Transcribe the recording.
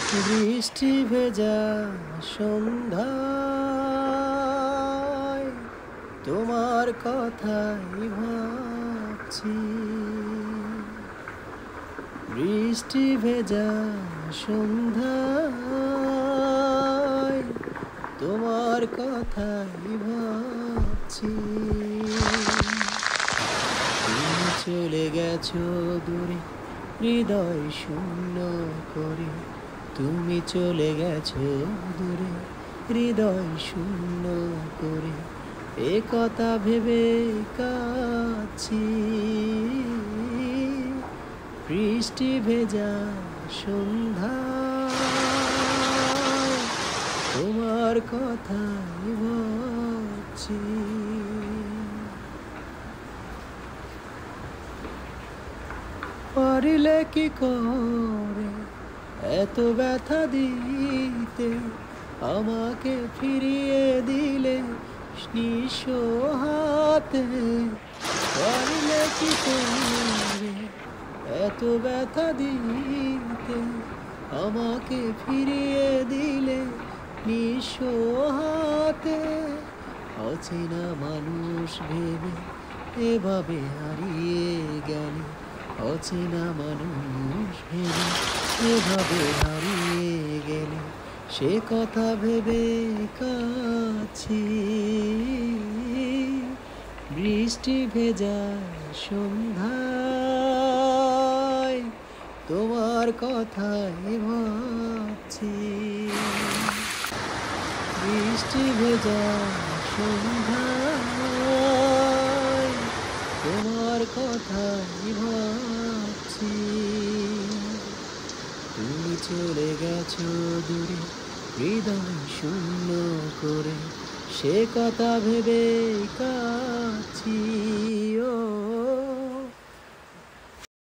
বৃষ্টি ভেজা সন্ধ্যায় তোমার কথাই ভাবছি। বৃষ্টি ভেজা সন্ধ্যায় তোমার কথাই ভাবছি। তুমি চলে গেছো দূরে হৃদয় শূন্য করে। তুমি চলে গেছো দূরে হৃদয় শূন্য করে। এ কথা ভেবে কাঁদছি। বৃষ্টি ভেজা সন্ধ্যায় তোমার কথাই ভাবছি। পারিলে কি করে এত ব্যথা দিতে, আমাকে ফিরিয়ে দিলে নিঃস্ব হাতে। পারিলে কি করে এত ব্যথা দিতে, আমাকে ফিরিয়ে দিলে নিঃস্ব হাতে। অচেনা মানুষ ভেবে এভাবে হারিয়ে গেলে, অচেনা মানুষ ভেবে এভাবে হারিয়ে গেলে, সে কথা ভেবে কাঁদছি। বৃষ্টি ভেজা সন্ধ্যায় তোমার কথাই ভাবছি। বৃষ্টি ভেজা সন্ধ্যায় তোমার কথাই ভাবছি। তুমি চলে গেছো দূরে হৃদয় শূন্য করে, সে কথা ভেবে কাঁদছি।